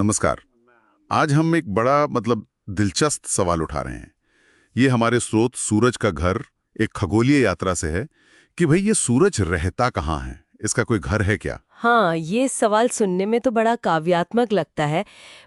नमस्कार। आज हम एक बड़ा दिलचस्प सवाल उठा रहे हैं। ये हमारे स्रोत सूरज का घर एक खगोलीय यात्रा से है कि भाई ये सूरज रहता कहाँ है, इसका कोई घर है क्या? हाँ, ये सवाल सुनने में तो बड़ा काव्यात्मक लगता है,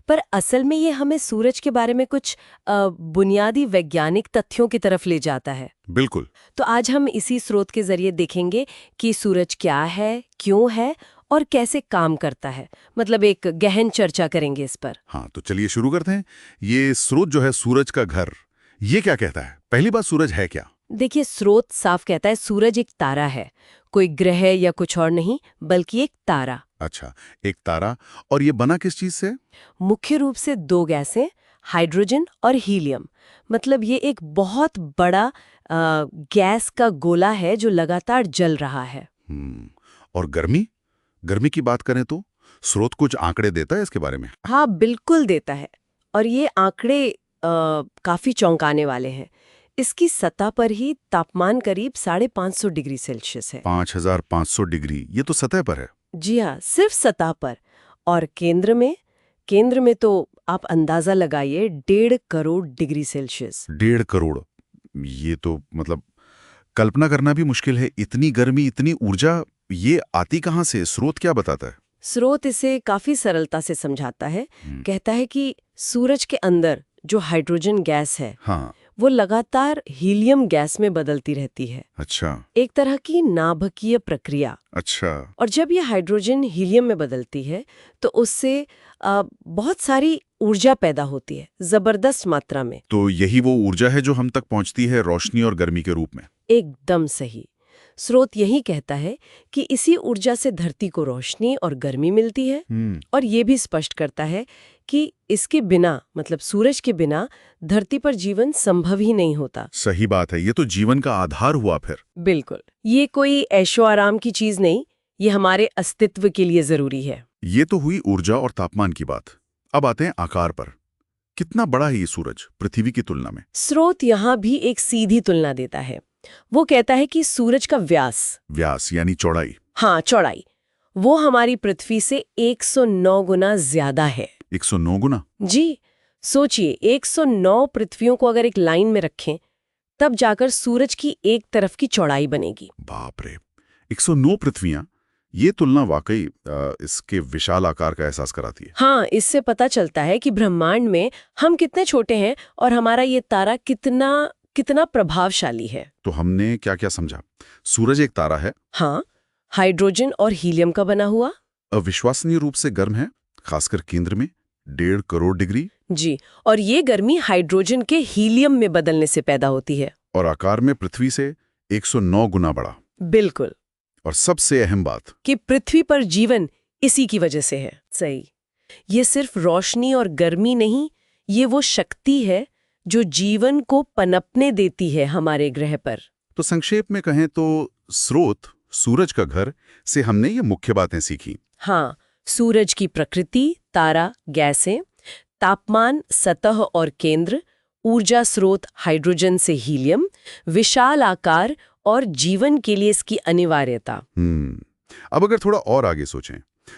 पर असल में ये हमें सूरज के बारे में कुछ बुनियादी वैज्ञानिक तथ्यों की तरफ ले जाता है। बिल्कुल। तो आज हम इसी स्रोत के जरिए देखेंगे कि सूरज क्या है, क्यों है और कैसे काम करता है। मतलब एक गहन चर्चा करेंगे इस पर। हाँ, तो चलिए शुरू करते हैं। ये स्रोत जो है सूरज का घर, ये क्या कहता है? पहली बात, सूरज है क्या? देखिए, स्रोत साफ कहता है सूरज एक तारा है, कोई ग्रह या कुछ और नहीं, बल्कि एक तारा। अच्छा, एक तारा। और ये बना किस चीज से? मुख्य रूप से दो गैसें, हाइड्रोजन और हीलियम। मतलब ये एक बहुत बड़ा गैस का गोला है जो लगातार जल रहा है। और गर्मी? गर्मी की बात करें तो स्रोत कुछ आंकड़े देता है इसके बारे में? हाँ, बिल्कुल देता है। और ये आंकड़े काफी चौंकाने वाले हैं। इसकी सतह पर ही तापमान करीब 550 डिग्री सेल्सियस है। 5500 डिग्री, ये तो सतह पर है। जी हाँ, सिर्फ सतह पर। और केंद्र में तो आप अंदाजा लगाइए, 1.5 करोड़ डिग्री सेल्सियस। 1.5 करोड़, ये तो कल्पना करना भी मुश्किल है। इतनी गर्मी, इतनी ऊर्जा, ये आती कहाँ से? स्रोत क्या बताता है? स्रोत इसे काफी सरलता से समझाता है। कहता है कि सूरज के अंदर जो हाइड्रोजन गैस है, हाँ। वो लगातार हीलियम गैस में बदलती रहती है। अच्छा। एक तरह की नाभिकीय प्रक्रिया। अच्छा। और जब ये हाइड्रोजन हीलियम में बदलती है तो उससे बहुत सारी ऊर्जा पैदा होती है, जबरदस्त मात्रा में। तो यही वो ऊर्जा है जो हम तक पहुंचती है रोशनी और गर्मी के रूप में? एकदम सही। स्रोत यही कहता है कि इसी ऊर्जा से धरती को रोशनी और गर्मी मिलती है। और ये भी स्पष्ट करता है कि इसके बिना, मतलब सूरज के बिना, धरती पर जीवन संभव ही नहीं होता। सही बात है, ये तो जीवन का आधार हुआ फिर। बिल्कुल, ये कोई ऐशो आराम की चीज नहीं, ये हमारे अस्तित्व के लिए जरूरी है। ये तो हुई ऊर्जा और तापमान की बात। अब आते हैं आकार पर। कितना बड़ा है ये सूरज पृथ्वी की तुलना में? स्रोत यहाँ भी एक सीधी तुलना देता है। वो कहता है कि सूरज का व्यास यानी चौड़ाई? हाँ, चौड़ाई, वो हमारी पृथ्वी से 109 गुना ज्यादा है। 109 गुना? जी, सोचिए, 109 पृथ्वियों को अगर एक लाइन में रखें, तब जाकर सूरज की एक तरफ की चौड़ाई बनेगी। बाप रे, 109 पृथ्वियां! ये तुलना वाकई इसके विशाल आकार का एहसास कराती है। हाँ, इससे पता चलता है कि ब्रह्मांड में हम कितने छोटे हैं और हमारा ये तारा कितना कितना प्रभावशाली है। तो हमने क्या क्या समझा? सूरज एक तारा है। हाँ, हाइड्रोजन और हीलियम का बना हुआ। अविश्वसनीय रूप से गर्म है, खासकर केंद्र में 1.5 करोड़ डिग्री। जी, और ये गर्मी हाइड्रोजन के हीलियम में बदलने से पैदा होती है। और आकार में पृथ्वी से 109 गुना बड़ा। बिल्कुल। और सबसे अहम बात कि पृथ्वी पर जीवन इसी की वजह से है। सही। ये सिर्फ रोशनी और गर्मी नहीं, ये वो शक्ति है जो जीवन को पनपने देती है हमारे ग्रह पर। तो संक्षेप में कहें तो स्रोत सूरज का घर से हमने ये मुख्य बातें सीखी। हाँ, सूरज की प्रकृति, तारा, गैसें, तापमान, सतह और केंद्र, ऊर्जा स्रोत हाइड्रोजन से हीलियम, विशाल आकार और जीवन के लिए इसकी अनिवार्यता। अब अगर थोड़ा और आगे सोचें,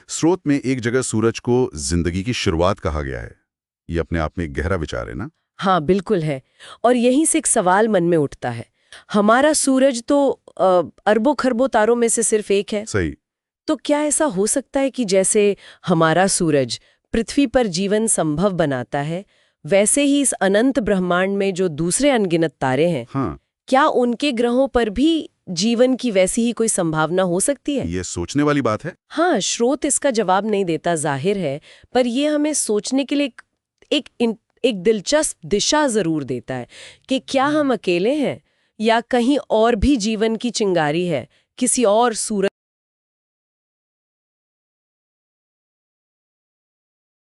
स्रोत में एक जगह सूरज को जिंदगी की शुरुआत कहा गया है। ये अपने आप में एक गहरा विचार है ना? हाँ, बिल्कुल है। और यहीं से एक सवाल मन में उठता है, हमारा सूरज तो अरबों खरबों तारों में से सिर्फ एक है। सही। तो क्या ऐसा हो सकता है कि जैसे हमारा सूरज पृथ्वी पर जीवन संभव बनाता है, वैसे ही इस अनंत ब्रह्मांड में जो दूसरे अनगिनत तारे हैं, हाँ, क्या उनके ग्रहों पर भी जीवन की वैसी ही कोई संभावना हो सकती है? ये सोचने वाली बात है। हाँ, स्रोत इसका जवाब नहीं देता, जाहिर है, पर ये हमें सोचने के लिए एक दिलचस्प दिशा जरूर देता है कि क्या हम अकेले हैं या कहीं और भी जीवन की चिंगारी है, किसी और सूरज